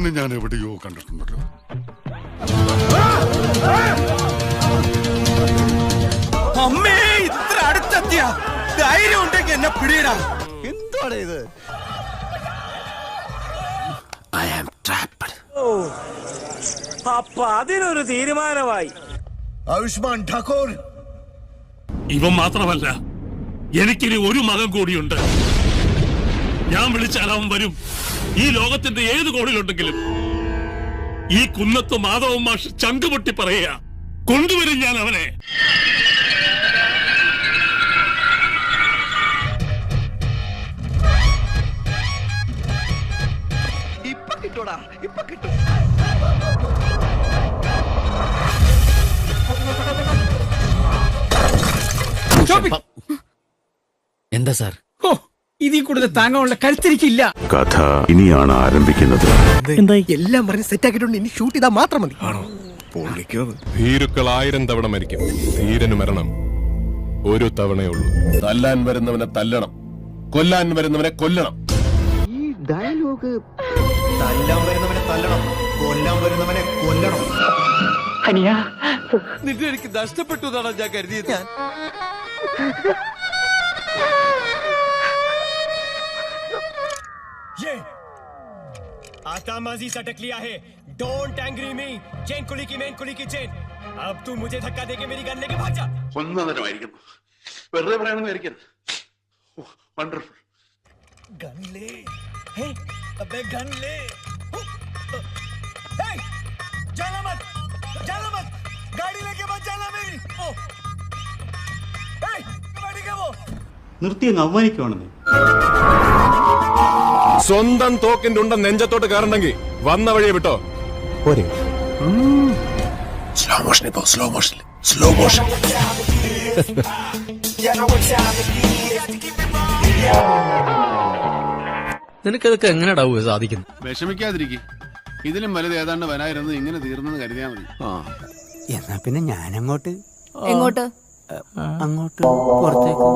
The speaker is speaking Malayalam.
പെണ്ണ് ഞാൻ എവിടെയോ കണ്ടിട്ടുണ്ടല്ലോ. അമ്മേ, ഇത്ര അടുത്തെത്തിയ ധൈര്യം ഉണ്ടെങ്കിൽ എന്നെ പിടിയിടാ. എന്താണ് ഇത്? അപ്പൊ അതിനൊരു തീരുമാനമായി. ആയുഷ്മാൻ ഠാക്കൂർ, ഇവൻ മാത്രമല്ല, എനിക്കിനി ഒരു മകൻ കൂടിയുണ്ട്. ഞാൻ വിളിച്ചാൽ അവൻ വരും. ഈ ലോകത്തിന്റെ ഏത് കോണിലുണ്ടെങ്കിലും ഈ കുന്നത്ത് മാധവൻ മാഷ് ചങ്കുപൊട്ടി പറയുക, കൊണ്ടുവരും ഞാൻ അവനെ. ഇപ്പൊ കിട്ടൂടാ, ഇപ്പൊ കിട്ടും. എന്താ സാർ? ഇതിൽ കൂടുതൽ താങ്ങാനുള്ള കരുത്തിരിക്കില്ല. കഥ ഇനിയാണ് ആരംഭിക്കുന്നത്. എല്ലാം പറഞ്ഞ് സെറ്റ് ആക്കിയിട്ടുണ്ട്. ഇനി ഷൂട്ട് ചെയ്താൽ മാത്രം മതി. ഭീരുക്കൾ 1000 തവണ മരിക്കും, ധീരന് മരണം ഒരു തവണയുള്ളൂ. തല്ലാൻ വരുന്നവനെ തല്ലണം, കൊല്ലാൻ വരുന്നവനെ കൊല്ലണം. ഈ ഡയലോഗ് തല്ലാൻ വരുന്നവനെ തല്ലണം, കൊല്ലാൻ വരുന്നവനെ കൊല്ലണം. നിന്നെ എനിക്ക് നഷ്ടപ്പെട്ടു എന്നാണ് ഞാൻ കരുതിയത്. आतामाजी सटक लिया है. Don't angry me. चेन कुली की मेन कुली की चेन. अब तू मुझे धक्का देके मेरी गन लेके भाग जा. ഒന്നതരമായിരിക്കും, വെറുതെ പറയണമെന്നായിരിക്കരുത്. വണ്ടർഫുൾ. गन ले. हे अबे गन ले. हे जाना मत, जाना मत. गाड़ी लेके मत जाना मेरी. ओ हे गाड़ी के वो നിർത്തി അങ്ങ് അവമാനിക്കുവാണെന്ന്. സ്വന്തം തോക്കിന്റെ ഉണ്ട നെഞ്ചത്തോട്ട് കയറണമെങ്കിൽ വന്ന വഴിയെ വിട്ടോ പോരെ. സ്ലോ മോഷൻ ഇപ്പോ, സ്ലോ മോഷൻ, സ്ലോ മോഷൻ. നിനക്കതൊക്കെ എങ്ങനെയാടാവുക സാധിക്കുന്നു? വിഷമിക്കാതിരിക്കും. ഇതിലും വലുത് ഏതാണ്ട് വരായിരുന്നു. ഇങ്ങനെ തീർന്നെന്ന് കരുതിയാ മതി. എന്നാ പിന്നെ ഞാനങ്ങോട്ട് എങ്ങോട്ട്? അങ്ങോട്ട് പുറത്തേക്ക്.